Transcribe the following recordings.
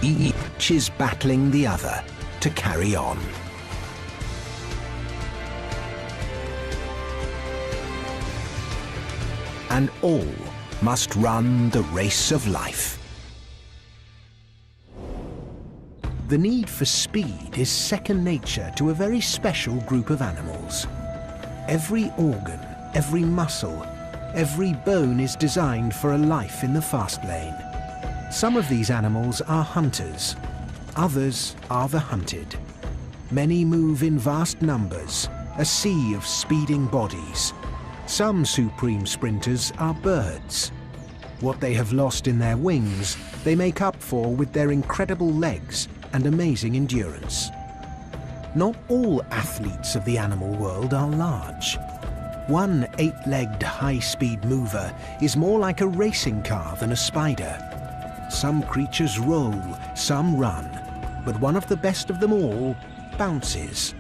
Each is battling the other to carry on. And all must run the race of life. The need for speed is second nature to a very special group of animals. Every organ, every muscle, every bone is designed for a life in the fast lane. Some of these animals are hunters, others are the hunted. Many move in vast numbers, a sea of speeding bodies. Some supreme sprinters are birds. What they have lost in their wings, they make up for with their incredible legs and amazing endurance. Not all athletes of the animal world are large. One 8-legged high-speed mover is more like a racing car than a spider. Some creatures roll, some run, but one of the best of them all bounces.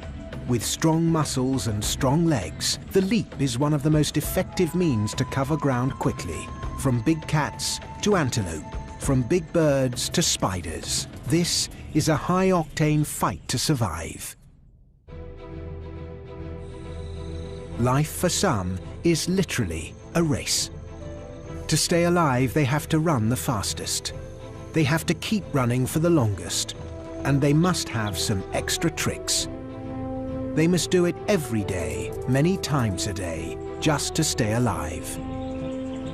With strong muscles and strong legs, the leap is one of the most effective means to cover ground quickly, from big cats to antelope, from big birds to spiders. This is a high-octane fight to survive. Life for some is literally a race. To stay alive, they have to run the fastest. They have to keep running for the longest, and they must have some extra tricks. They must do it every day, many times a day, just to stay alive.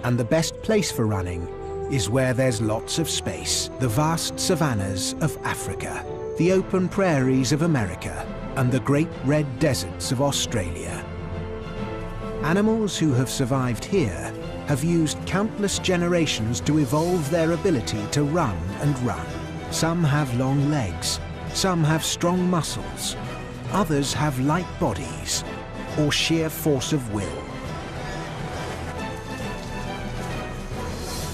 And the best place for running is where there's lots of space. The vast savannas of Africa, the open prairies of America, and the great red deserts of Australia. Animals who have survived here have used countless generations to evolve their ability to run and run. Some have long legs, some have strong muscles, others have light bodies or sheer force of will.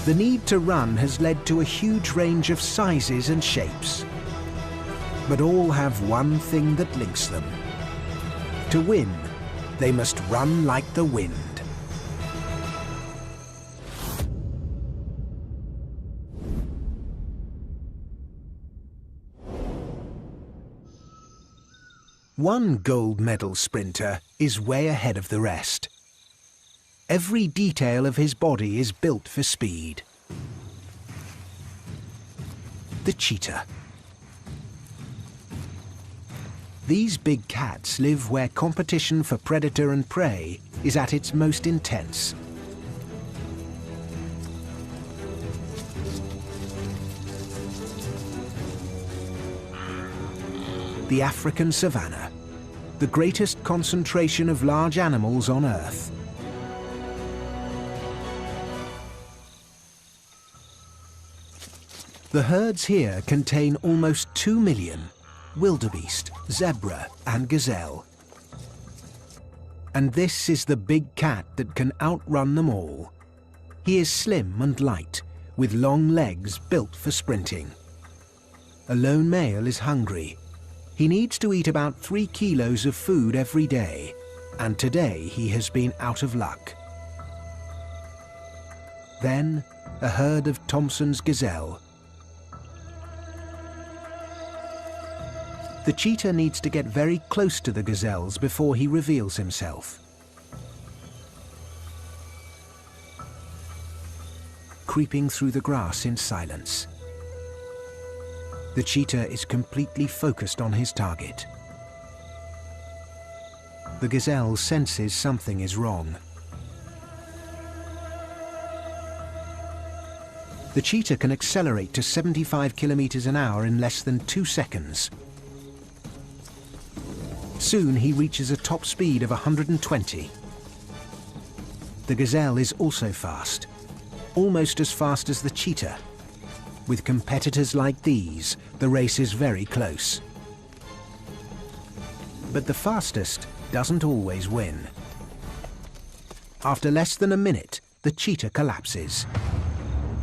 The need to run has led to a huge range of sizes and shapes, but all have one thing that links them. To win, they must run like the wind. One gold medal sprinter is way ahead of the rest. Every detail of his body is built for speed. The cheetah. These big cats live where competition for predator and prey is at its most intense. The African savanna, the greatest concentration of large animals on Earth. The herds here contain almost 2 million wildebeest, zebra and gazelle. And this is the big cat that can outrun them all. He is slim and light, with long legs built for sprinting. A lone male is hungry. He needs to eat about 3 kilos of food every day, and today he has been out of luck. Then, a herd of Thomson's gazelle. The cheetah needs to get very close to the gazelles before he reveals himself. Creeping through the grass in silence. The cheetah is completely focused on his target. The gazelle senses something is wrong. The cheetah can accelerate to 75 kilometers an hour in less than 2 seconds. Soon he reaches a top speed of 120. The gazelle is also fast, almost as fast as the cheetah. With competitors like these, the race is very close. But the fastest doesn't always win. After less than a minute, the cheetah collapses.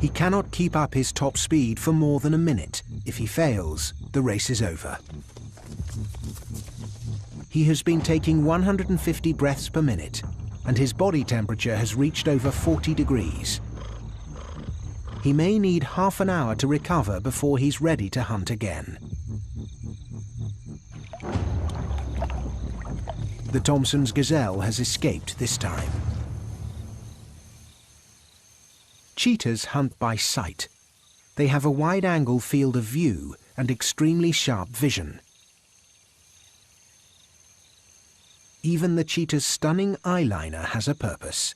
He cannot keep up his top speed for more than a minute. If he fails, the race is over. He has been taking 150 breaths per minute, and his body temperature has reached over 40 degrees. He may need half an hour to recover before he's ready to hunt again. The Thompson's gazelle has escaped this time. Cheetahs hunt by sight. They have a wide-angle field of view and extremely sharp vision. Even the cheetah's stunning eyeliner has a purpose.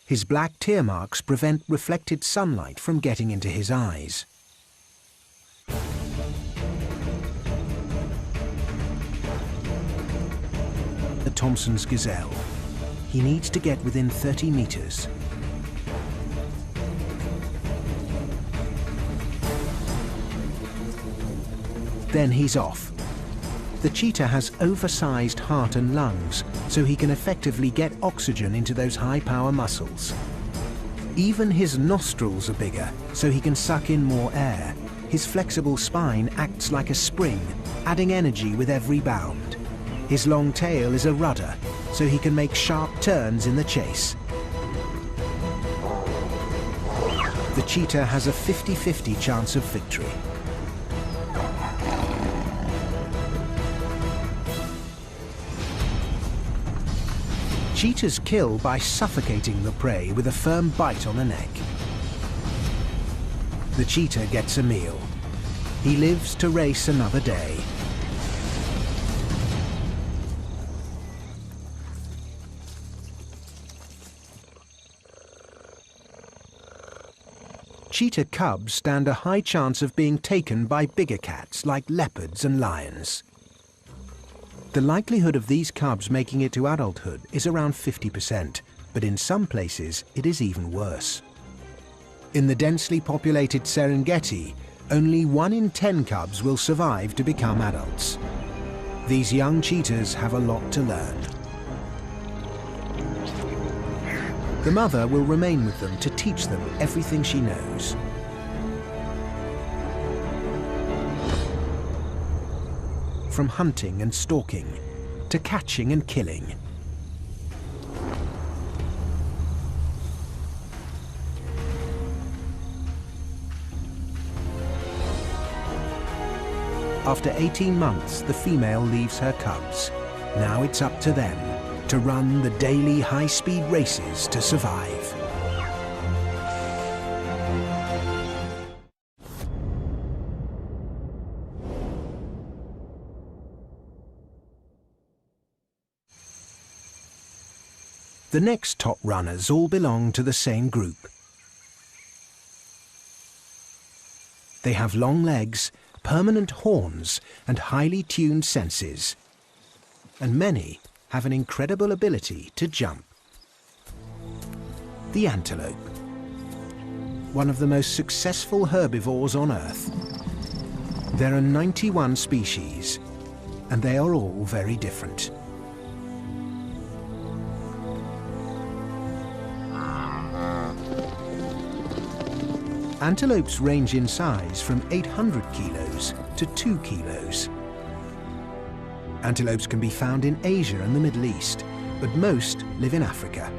His black tear marks prevent reflected sunlight from getting into his eyes. The Thompson's gazelle. He needs to get within 30 meters. Then he's off. The cheetah has oversized heart and lungs, so he can effectively get oxygen into those high-power muscles. Even his nostrils are bigger, so he can suck in more air. His flexible spine acts like a spring, adding energy with every bound. His long tail is a rudder, so he can make sharp turns in the chase. The cheetah has a 50-50 chance of victory. Cheetahs kill by suffocating the prey with a firm bite on the neck. The cheetah gets a meal. He lives to race another day. Cheetah cubs stand a high chance of being taken by bigger cats like leopards and lions. The likelihood of these cubs making it to adulthood is around 50%, but in some places it is even worse. In the densely populated Serengeti, only 1 in 10 cubs will survive to become adults. These young cheetahs have a lot to learn. The mother will remain with them to teach them everything she knows. From hunting and stalking, to catching and killing. After 18 months, the female leaves her cubs. Now it's up to them to run the daily high-speed races to survive. The next top runners all belong to the same group. They have long legs, permanent horns, and highly tuned senses. And many have an incredible ability to jump. The antelope. One of the most successful herbivores on Earth. There are 91 species, and they are all very different. Antelopes range in size from 800 kilos to 2 kilos. Antelopes can be found in Asia and the Middle East, but most live in Africa.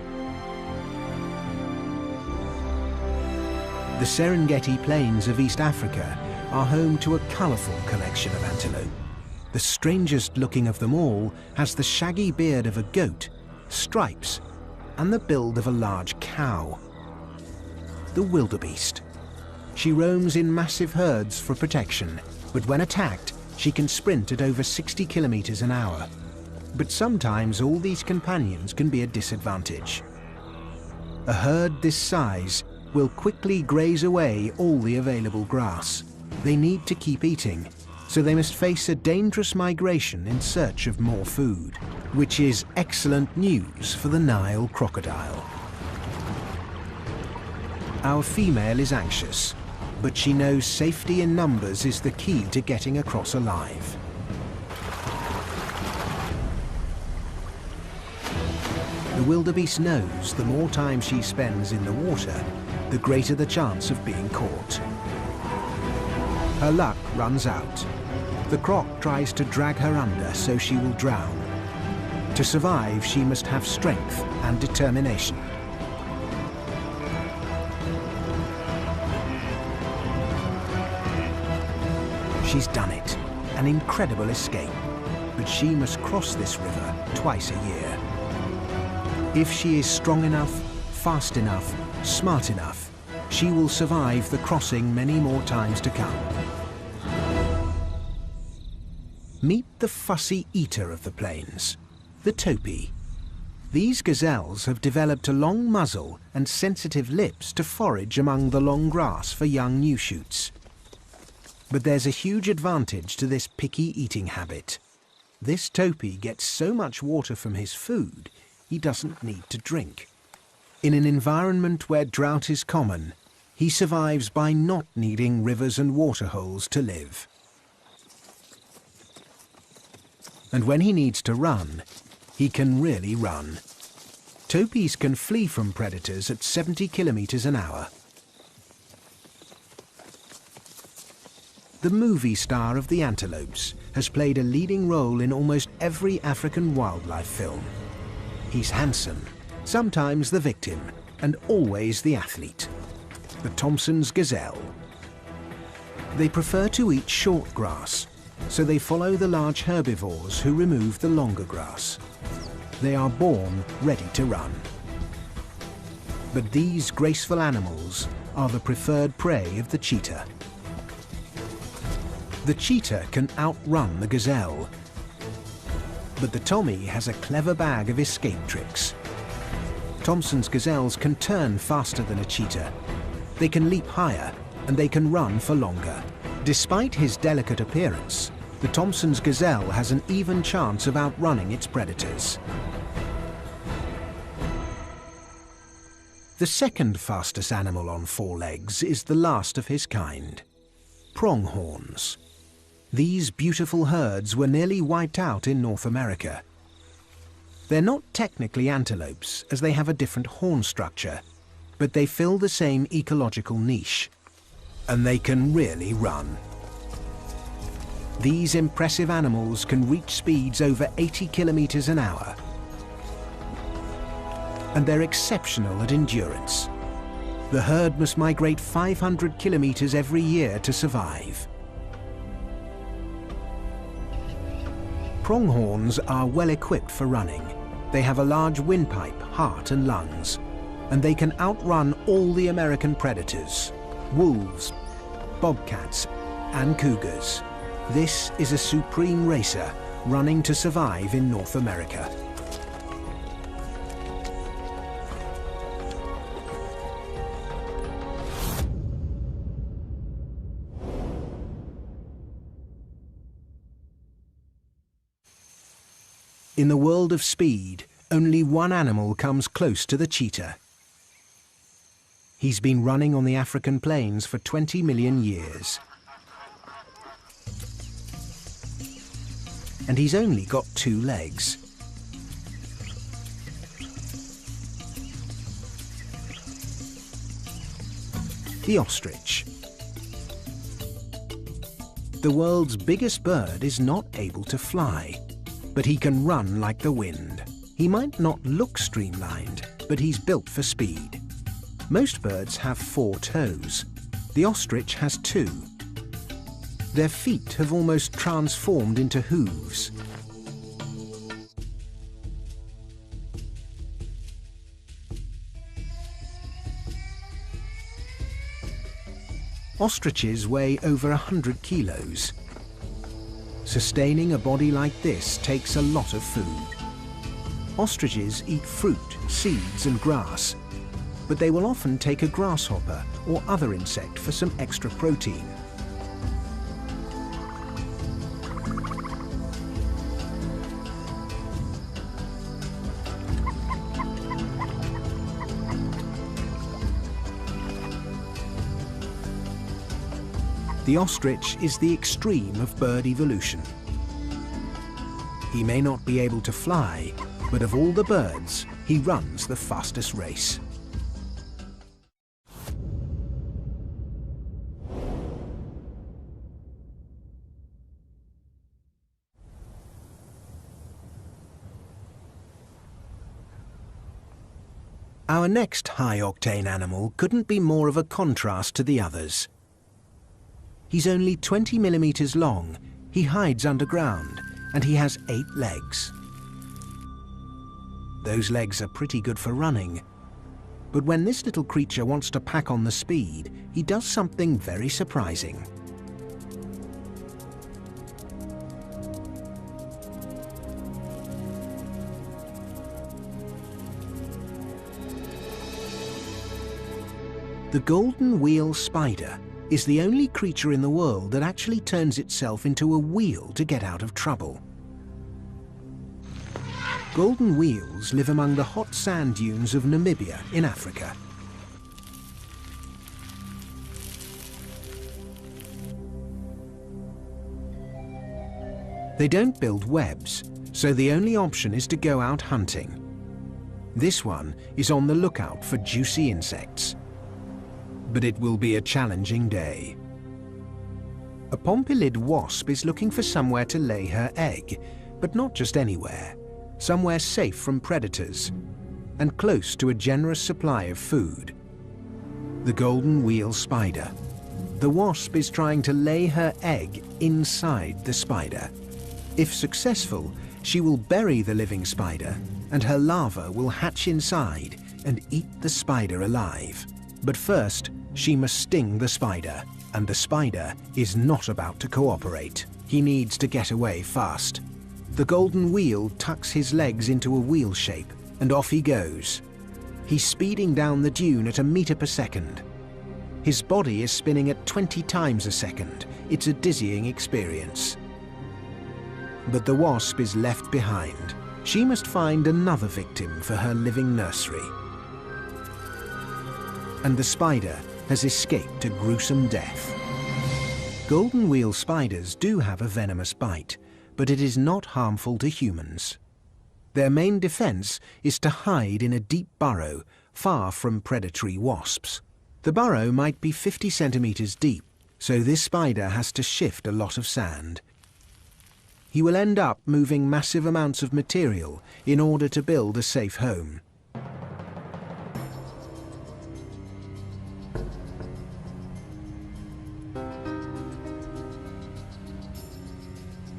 The Serengeti Plains of East Africa are home to a colourful collection of antelope. The strangest looking of them all has the shaggy beard of a goat, stripes, and the build of a large cow. The wildebeest. She roams in massive herds for protection, but when attacked, she can sprint at over 60 kilometers an hour. But sometimes all these companions can be a disadvantage. A herd this size will quickly graze away all the available grass. They need to keep eating, so they must face a dangerous migration in search of more food, which is excellent news for the Nile crocodile. Our female is anxious, but she knows safety in numbers is the key to getting across alive. The wildebeest knows the more time she spends in the water, the greater the chance of being caught. Her luck runs out. The croc tries to drag her under so she will drown. To survive, she must have strength and determination. She's done it. An incredible escape. But she must cross this river twice a year. If she is strong enough, fast enough, smart enough, she will survive the crossing many more times to come. Meet the fussy eater of the plains, the topi. These gazelles have developed a long muzzle and sensitive lips to forage among the long grass for young new shoots. But there's a huge advantage to this picky eating habit. This topi gets so much water from his food, he doesn't need to drink. In an environment where drought is common, he survives by not needing rivers and waterholes to live. And when he needs to run, he can really run. Topis can flee from predators at 70 kilometers an hour. The movie star of the antelopes has played a leading role in almost every African wildlife film. He's handsome, sometimes the victim, and always the athlete. The Thomson's gazelle. They prefer to eat short grass, so they follow the large herbivores who remove the longer grass. They are born ready to run. But these graceful animals are the preferred prey of the cheetah. The cheetah can outrun the gazelle, but the Tommy has a clever bag of escape tricks. Thomson's gazelles can turn faster than a cheetah. They can leap higher, and they can run for longer. Despite his delicate appearance, the Thomson's gazelle has an even chance of outrunning its predators. The second fastest animal on four legs is the last of his kind, pronghorns. These beautiful herds were nearly wiped out in North America. They're not technically antelopes, as they have a different horn structure, but they fill the same ecological niche, and they can really run. These impressive animals can reach speeds over 80 kilometers an hour, and they're exceptional at endurance. The herd must migrate 500 kilometers every year to survive. Pronghorns are well equipped for running. They have a large windpipe, heart and lungs, and they can outrun all the American predators, wolves, bobcats and cougars. This is a supreme racer running to survive in North America. In the world of speed, only one animal comes close to the cheetah. He's been running on the African plains for 20 million years. And he's only got 2 legs. The ostrich. The world's biggest bird is not able to fly, but he can run like the wind. He might not look streamlined, but he's built for speed. Most birds have 4 toes. The ostrich has 2. Their feet have almost transformed into hooves. Ostriches weigh over 100 kilos. Sustaining a body like this takes a lot of food. Ostriches eat fruit, seeds and grass, but they will often take a grasshopper or other insect for some extra protein. The ostrich is the extreme of bird evolution. He may not be able to fly, but of all the birds, he runs the fastest race. Our next high-octane animal couldn't be more of a contrast to the others. He's only 20 millimeters long, he hides underground, and he has 8 legs. Those legs are pretty good for running. But when this little creature wants to pack on the speed, he does something very surprising. The golden wheel spider is the only creature in the world that actually turns itself into a wheel to get out of trouble. Golden wheels live among the hot sand dunes of Namibia in Africa. They don't build webs, so the only option is to go out hunting. This one is on the lookout for juicy insects. But it will be a challenging day. A pompilid wasp is looking for somewhere to lay her egg, but not just anywhere. Somewhere safe from predators, and close to a generous supply of food. The golden wheel spider. The wasp is trying to lay her egg inside the spider. If successful, she will bury the living spider, and her larva will hatch inside and eat the spider alive. But first, she must sting the spider, and the spider is not about to cooperate. He needs to get away fast. The golden wheel tucks his legs into a wheel shape, and off he goes. He's speeding down the dune at 1 meter per second. His body is spinning at 20 times a second. It's a dizzying experience. But the wasp is left behind. She must find another victim for her living nursery. And the spider has escaped a gruesome death. Golden wheel spiders do have a venomous bite, but it is not harmful to humans. Their main defense is to hide in a deep burrow, far from predatory wasps. The burrow might be 50 centimeters deep, so this spider has to shift a lot of sand. He will end up moving massive amounts of material in order to build a safe home.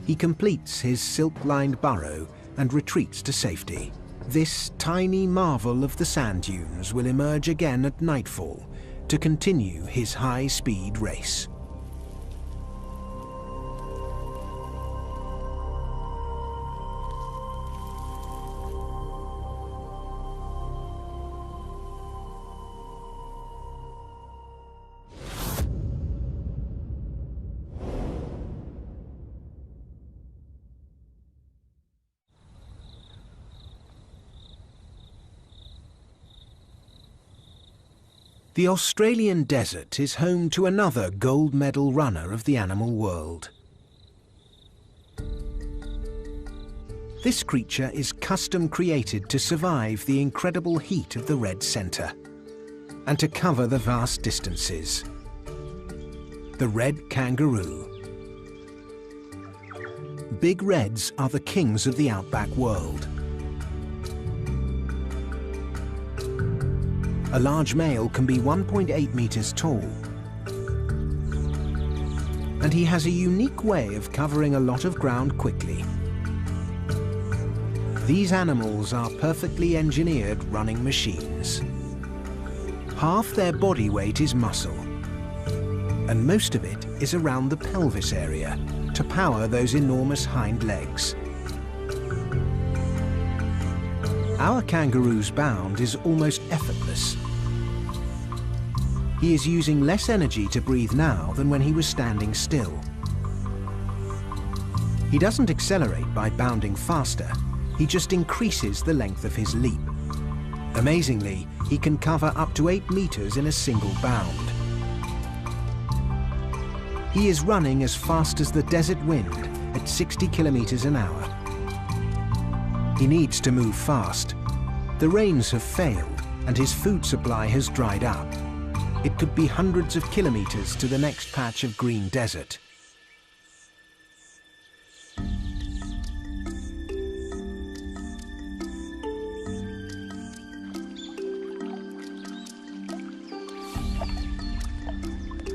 He completes his silk-lined burrow and retreats to safety. This tiny marvel of the sand dunes will emerge again at nightfall to continue his high-speed race. The Australian desert is home to another gold medal runner of the animal world. This creature is custom created to survive the incredible heat of the red centre and to cover the vast distances. The red kangaroo. Big reds are the kings of the outback world. A large male can be 1.8 meters tall. And he has a unique way of covering a lot of ground quickly. These animals are perfectly engineered running machines. Half their body weight is muscle, and most of it is around the pelvis area to power those enormous hind legs. Our kangaroo's bound is almost effortless. He is using less energy to breathe now than when he was standing still. He doesn't accelerate by bounding faster, he just increases the length of his leap. Amazingly, he can cover up to 8 meters in a single bound. He is running as fast as the desert wind at 60 kilometers an hour. He needs to move fast. The rains have failed and his food supply has dried up. It could be hundreds of kilometers to the next patch of green desert.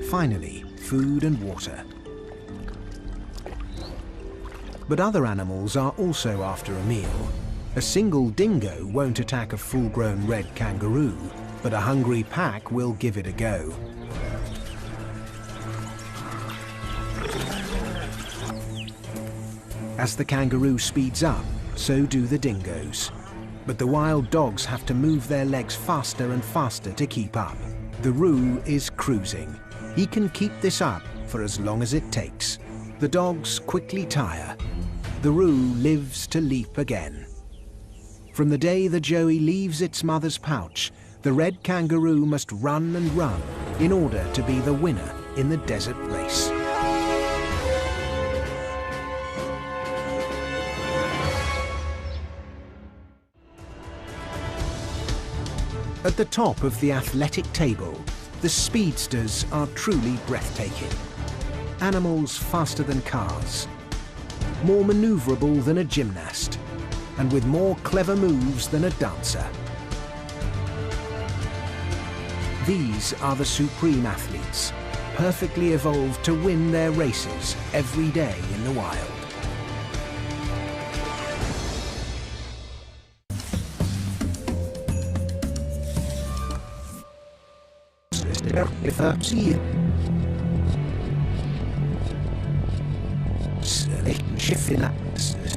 Finally, food and water. But other animals are also after a meal. A single dingo won't attack a full-grown red kangaroo, but a hungry pack will give it a go. As the kangaroo speeds up, so do the dingoes. But the wild dogs have to move their legs faster and faster to keep up. The roo is cruising. He can keep this up for as long as it takes. The dogs quickly tire. The roo lives to leap again. From the day the joey leaves its mother's pouch, the red kangaroo must run and run in order to be the winner in the desert race. At the top of the athletic table, the speedsters are truly breathtaking. Animals faster than cars, more maneuverable than a gymnast, and with more clever moves than a dancer. These are the supreme athletes, perfectly evolved to win their races every day in the wild.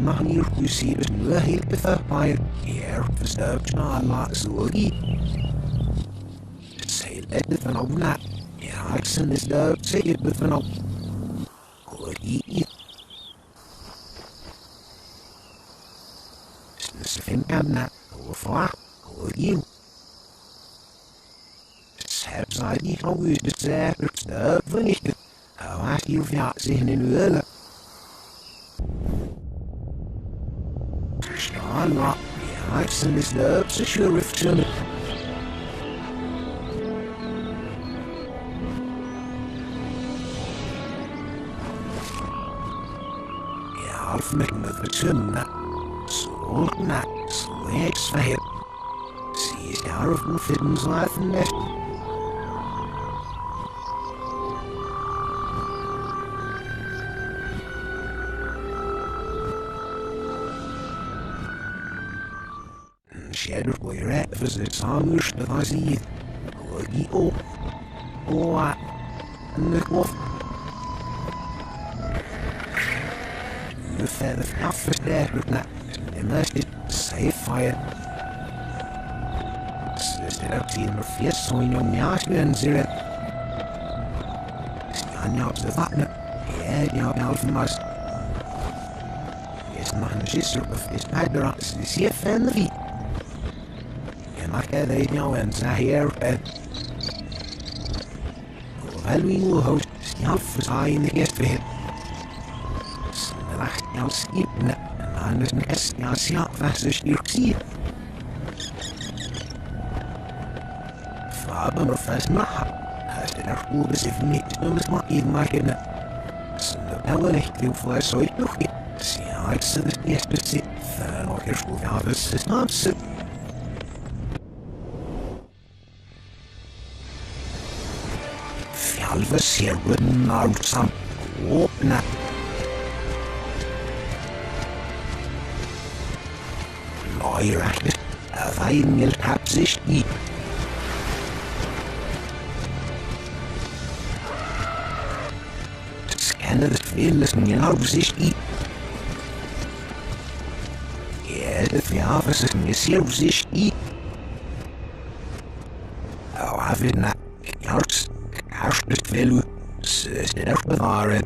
Machen hier dus nu heel bij hier versterkt naar laatste het zei het van op na ja ik zijn dus daar zeg het van op Goody ze vinden na over Goody heb zij die gewoon dus zeggen dat verlicht maar hier ja zijn in willen Allah, ja, ik zijn dus de sheriff zullen. Ja, of met me verzunnen. Zo, zo, ik zweer. Zie je daar of me vinden laten net. Shadow where at visits Amish that I see Goody and the wolf. The feather half is there with that and that's it safe fire. Sister up to your face so you know me ask me and zero. Stand out to that yeah, now from us. Yes, man, sister of this bad rats, the safe and the feet. Maar they know and say here well we will host snaf zijn de gesteren lacht jou skippen en anders nest ja snap vast is hier zie Faber maar vast maar als de er goed is if niet dan is maar in maken ze wel echt veel voor zo ik nog ja ik zit het eerste zit nog eens goed ja dus is not so Alves hier worden nauwzaam openen. Leurachtjes, weingelt hat sich nie. Scanner des Willes genau sich nie. Jede Fjavers ist mir sehr sich nie. Aber wir nach Jahrs Hartstikke veel is dit echt bewaren.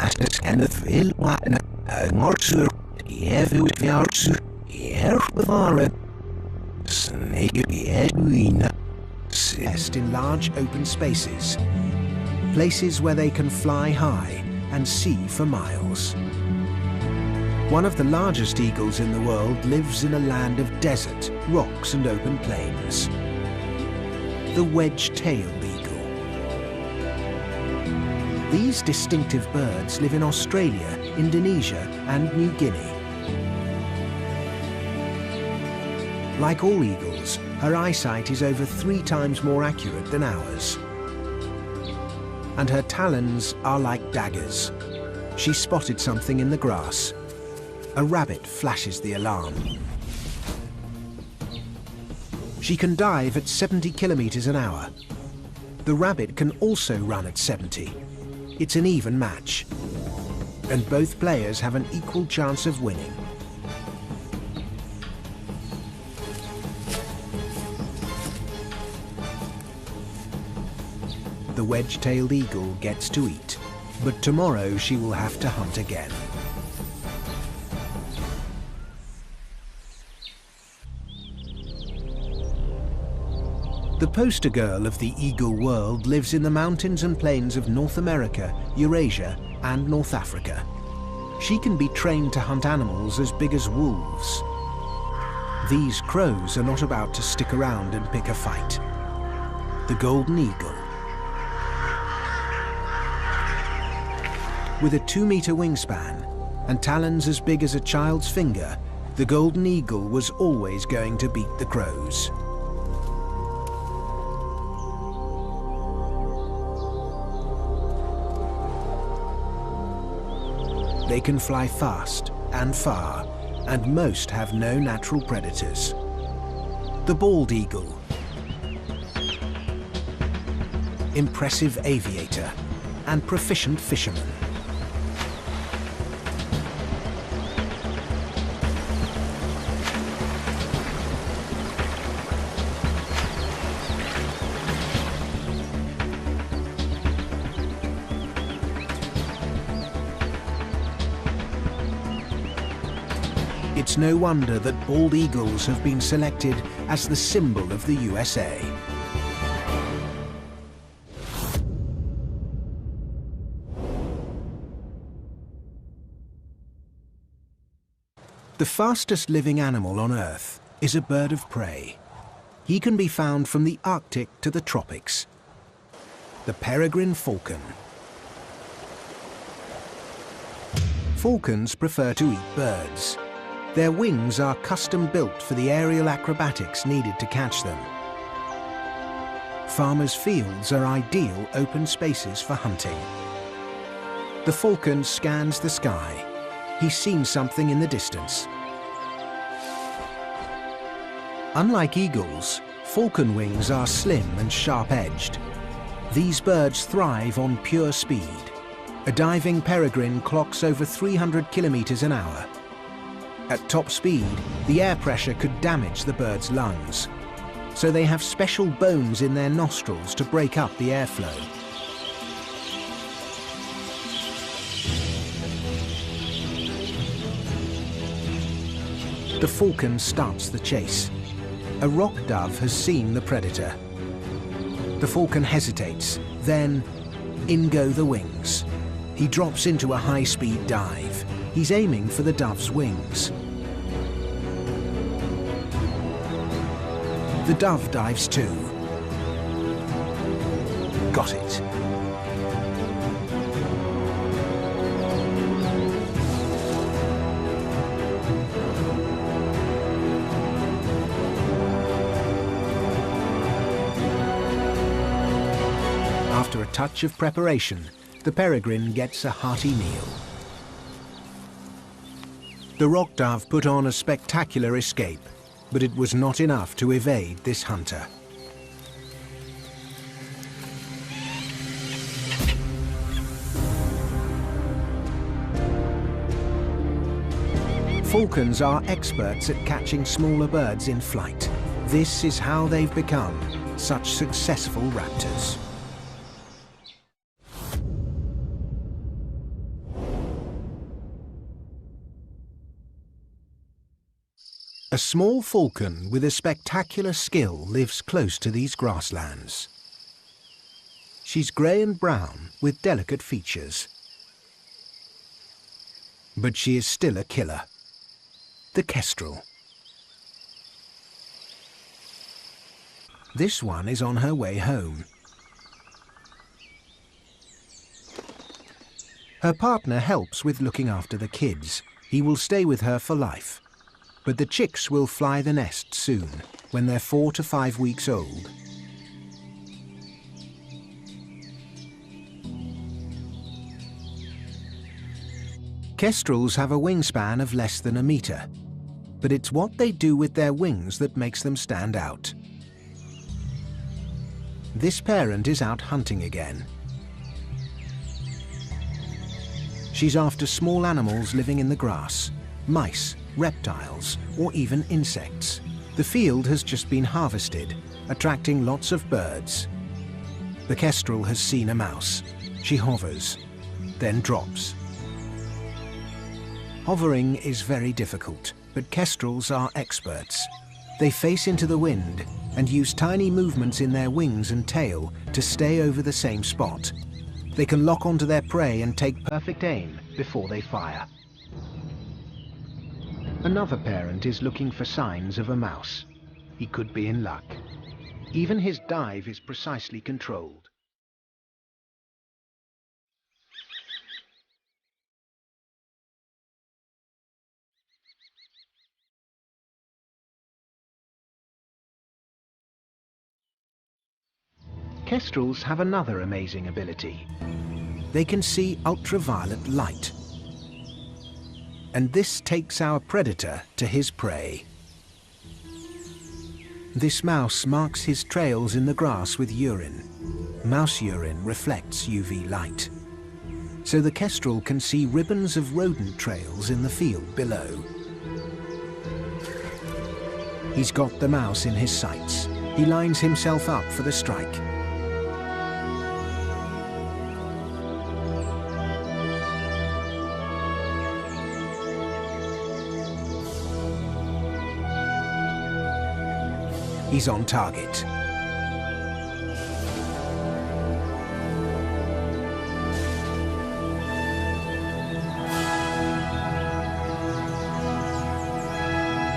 Als het en het veel laten uit Noordzuur, die veel het Noordzuur, die erg bewaren. Snake die Edwina. Nest in large open spaces, places where they can fly high and see for miles. One of the largest eagles in the world lives in a land of desert, rocks and open plains. The wedge-tailed eagle. These distinctive birds live in Australia, Indonesia and New Guinea. Like all eagles, her eyesight is over 3 times more accurate than ours. And her talons are like daggers. She spotted something in the grass. A rabbit flashes the alarm. She can dive at 70 kilometers an hour. The rabbit can also run at 70. It's an even match. And both players have an equal chance of winning. The wedge-tailed eagle gets to eat, but tomorrow she will have to hunt again. The poster girl of the eagle world lives in the mountains and plains of North America, Eurasia, and North Africa. She can be trained to hunt animals as big as wolves. These crows are not about to stick around and pick a fight. The golden eagle. With a 2-meter wingspan and talons as big as a child's finger, the golden eagle was always going to beat the crows. They can fly fast and far, and most have no natural predators. The bald eagle. Impressive aviator and proficient fisherman. It's no wonder that bald eagles have been selected as the symbol of the USA. The fastest living animal on Earth is a bird of prey. He can be found from the Arctic to the tropics. The peregrine falcon. Falcons prefer to eat birds. Their wings are custom built for the aerial acrobatics needed to catch them. Farmers' fields are ideal open spaces for hunting. The falcon scans the sky. He's seen something in the distance. Unlike eagles, falcon wings are slim and sharp-edged. These birds thrive on pure speed. A diving peregrine clocks over 300 kilometers an hour. At top speed, the air pressure could damage the bird's lungs, so they have special bones in their nostrils to break up the airflow. The falcon starts the chase. A rock dove has seen the predator. The falcon hesitates, then in go the wings. He drops into a high-speed dive. He's aiming for the dove's wings. The dove dives too. Got it. After a touch of preparation, the peregrine gets a hearty meal. The rock dove put on a spectacular escape, but it was not enough to evade this hunter. Falcons are experts at catching smaller birds in flight. This is how they've become such successful raptors. A small falcon with a spectacular skill lives close to these grasslands. She's grey and brown with delicate features. But she is still a killer. The kestrel. This one is on her way home. Her partner helps with looking after the kids. He will stay with her for life. But the chicks will fly the nest soon, when they're 4 to 5 weeks old. Kestrels have a wingspan of less than a metre, but it's what they do with their wings that makes them stand out. This parent is out hunting again. She's after small animals living in the grass, mice, reptiles, or even insects. The field has just been harvested, attracting lots of birds. The kestrel has seen a mouse. She hovers, then drops. Hovering is very difficult, but kestrels are experts. They face into the wind and use tiny movements in their wings and tail to stay over the same spot. They can lock onto their prey and take perfect aim before they fire. Another parent is looking for signs of a mouse. He could be in luck. Even his dive is precisely controlled. Kestrels have another amazing ability. They can see ultraviolet light. And this takes our predator to his prey. This mouse marks his trails in the grass with urine. Mouse urine reflects UV light. So the kestrel can see ribbons of rodent trails in the field below. He's got the mouse in his sights. He lines himself up for the strike. He's on target.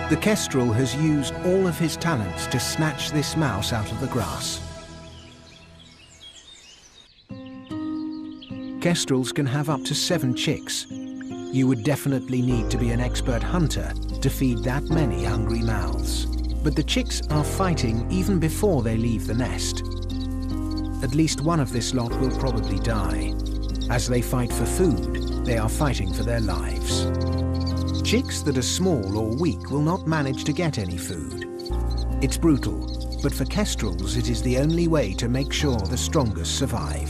The kestrel has used all of his talents to snatch this mouse out of the grass. Kestrels can have up to 7 chicks. You would definitely need to be an expert hunter to feed that many hungry mouths. But the chicks are fighting even before they leave the nest. At least one of this lot will probably die. As they fight for food, they are fighting for their lives. Chicks that are small or weak will not manage to get any food. It's brutal, but for kestrels it is the only way to make sure the strongest survive.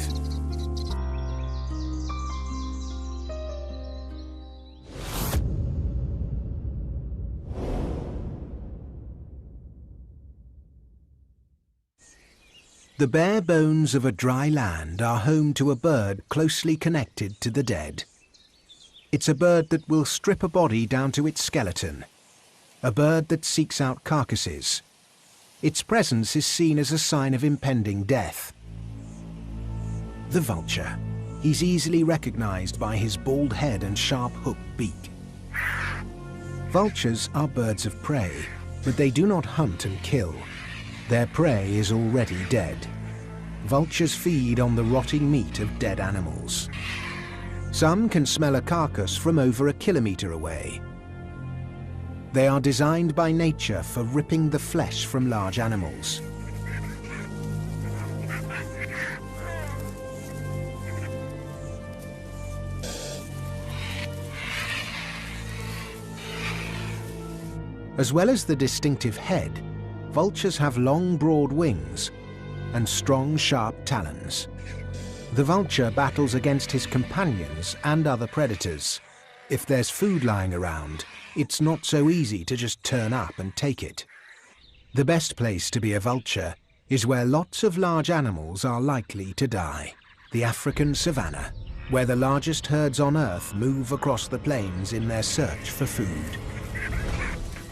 The bare bones of a dry land are home to a bird closely connected to the dead. It's a bird that will strip a body down to its skeleton. A bird that seeks out carcasses. Its presence is seen as a sign of impending death. The vulture. He's easily recognized by his bald head and sharp hooked beak. Vultures are birds of prey, but they do not hunt and kill. Their prey is already dead. Vultures feed on the rotting meat of dead animals. Some can smell a carcass from over a kilometre away. They are designed by nature for ripping the flesh from large animals. As well as the distinctive head, vultures have long, broad wings and strong, sharp talons. The vulture battles against his companions and other predators. If there's food lying around, it's not so easy to just turn up and take it. The best place to be a vulture is where lots of large animals are likely to die. The African savanna, where the largest herds on Earth move across the plains in their search for food.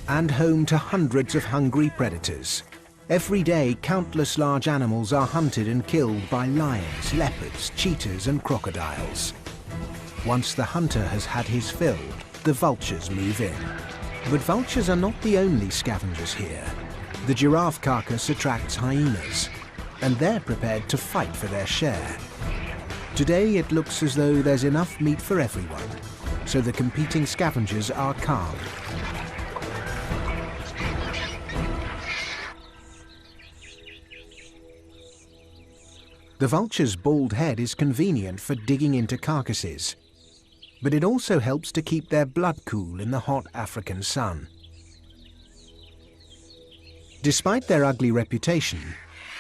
And home to hundreds of hungry predators. Every day, countless large animals are hunted and killed by lions, leopards, cheetahs and crocodiles. Once the hunter has had his fill, the vultures move in. But vultures are not the only scavengers here. The giraffe carcass attracts hyenas, and they're prepared to fight for their share. Today it looks as though there's enough meat for everyone, so the competing scavengers are calm. The vulture's bald head is convenient for digging into carcasses, but it also helps to keep their blood cool in the hot African sun. Despite their ugly reputation,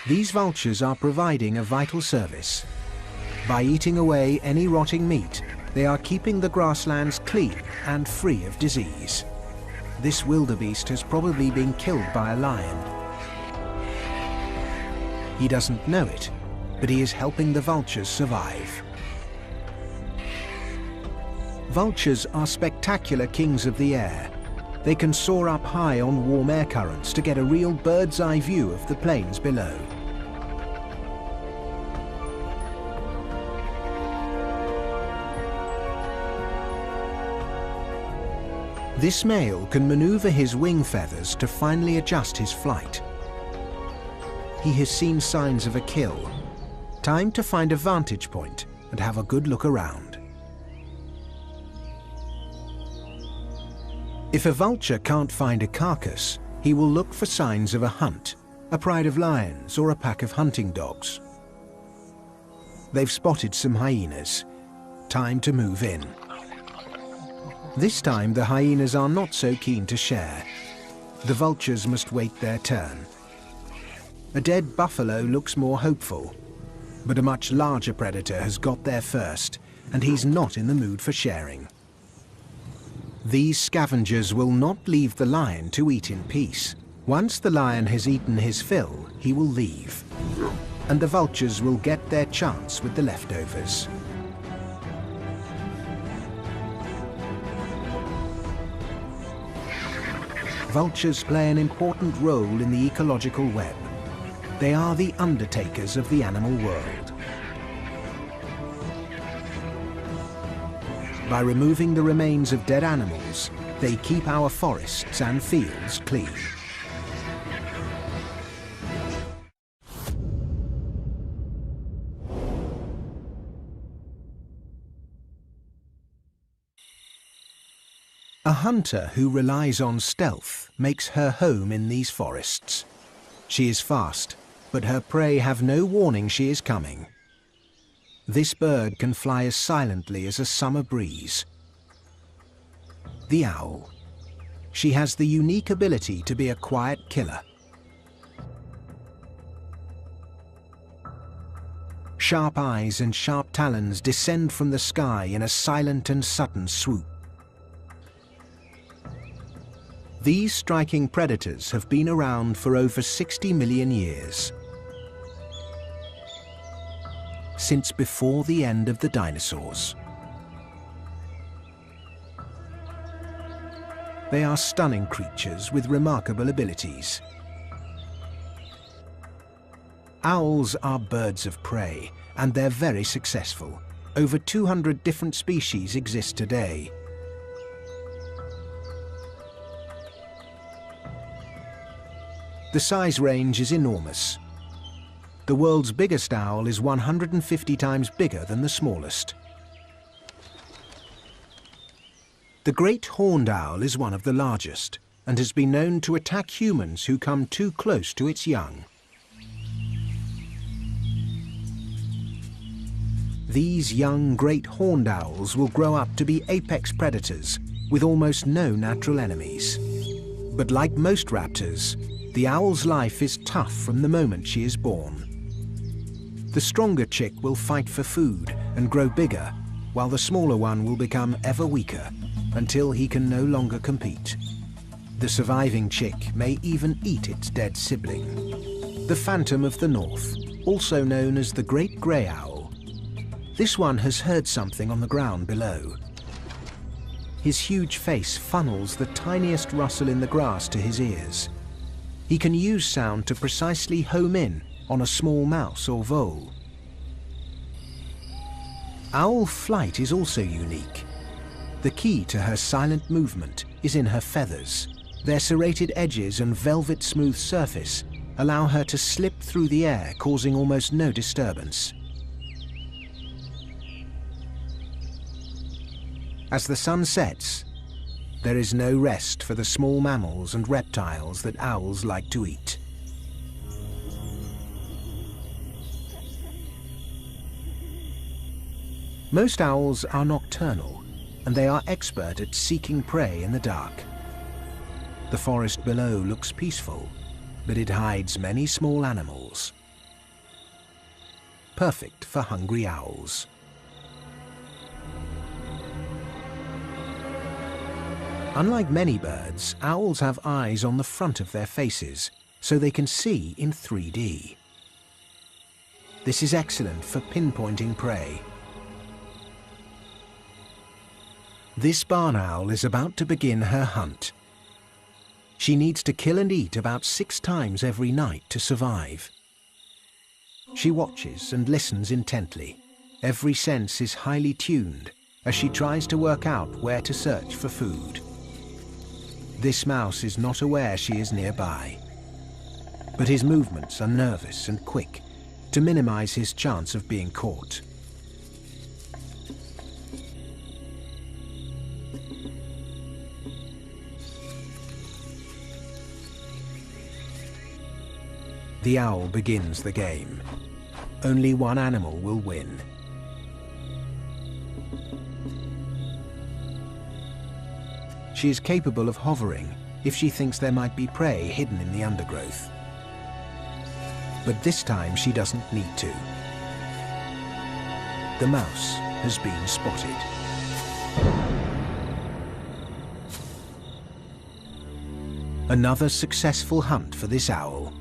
these vultures are providing a vital service. By eating away any rotting meat, they are keeping the grasslands clean and free of disease. This wildebeest has probably been killed by a lion. He doesn't know it, but he is helping the vultures survive. Vultures are spectacular kings of the air. They can soar up high on warm air currents to get a real bird's-eye view of the plains below. This male can maneuver his wing feathers to finally adjust his flight. He has seen signs of a kill. Time to find a vantage point and have a good look around. If a vulture can't find a carcass, he will look for signs of a hunt, a pride of lions or a pack of hunting dogs. They've spotted some hyenas. Time to move in. This time the hyenas are not so keen to share. The vultures must wait their turn. A dead buffalo looks more hopeful, but a much larger predator has got there first, and he's not in the mood for sharing. These scavengers will not leave the lion to eat in peace. Once the lion has eaten his fill, he will leave, and the vultures will get their chance with the leftovers. Vultures play an important role in the ecological web. They are the undertakers of the animal world. By removing the remains of dead animals, they keep our forests and fields clean. A hunter who relies on stealth makes her home in these forests. She is fast, but her prey have no warning she is coming. This bird can fly as silently as a summer breeze. The owl. She has the unique ability to be a quiet killer. Sharp eyes and sharp talons descend from the sky in a silent and sudden swoop. These striking predators have been around for over 60 million years. Since before the end of the dinosaurs. They are stunning creatures with remarkable abilities. Owls are birds of prey, and they're very successful. Over 200 different species exist today. The size range is enormous. The world's biggest owl is 150 times bigger than the smallest. The great horned owl is one of the largest and has been known to attack humans who come too close to its young. These young great horned owls will grow up to be apex predators with almost no natural enemies. But like most raptors, the owl's life is tough from the moment she is born. The stronger chick will fight for food and grow bigger, while the smaller one will become ever weaker until he can no longer compete. The surviving chick may even eat its dead sibling. The phantom of the north, also known as the great grey owl. This one has heard something on the ground below. His huge face funnels the tiniest rustle in the grass to his ears. He can use sound to precisely home in on a small mouse or vole. Owl flight is also unique. The key to her silent movement is in her feathers. Their serrated edges and velvet smooth surface allow her to slip through the air, causing almost no disturbance. As the sun sets, there is no rest for the small mammals and reptiles that owls like to eat. Most owls are nocturnal, and they are expert at seeking prey in the dark. The forest below looks peaceful, but it hides many small animals. Perfect for hungry owls. Unlike many birds, owls have eyes on the front of their faces, so they can see in 3D. This is excellent for pinpointing prey. This barn owl is about to begin her hunt. She needs to kill and eat about 6 times every night to survive. She watches and listens intently. Every sense is highly tuned as she tries to work out where to search for food. This mouse is not aware she is nearby, but his movements are nervous and quick to minimize his chance of being caught. The owl begins the game. Only one animal will win. She is capable of hovering if she thinks there might be prey hidden in the undergrowth. But this time she doesn't need to. The mouse has been spotted. Another successful hunt for this owl.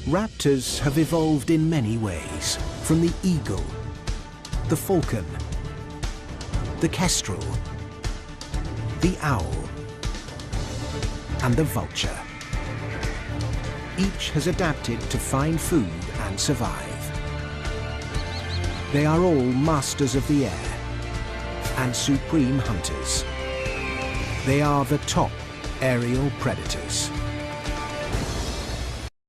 Raptors have evolved in many ways, from the eagle, the falcon, the kestrel, the owl, and the vulture. Each has adapted to find food and survive. They are all masters of the air and supreme hunters. They are the top aerial predators.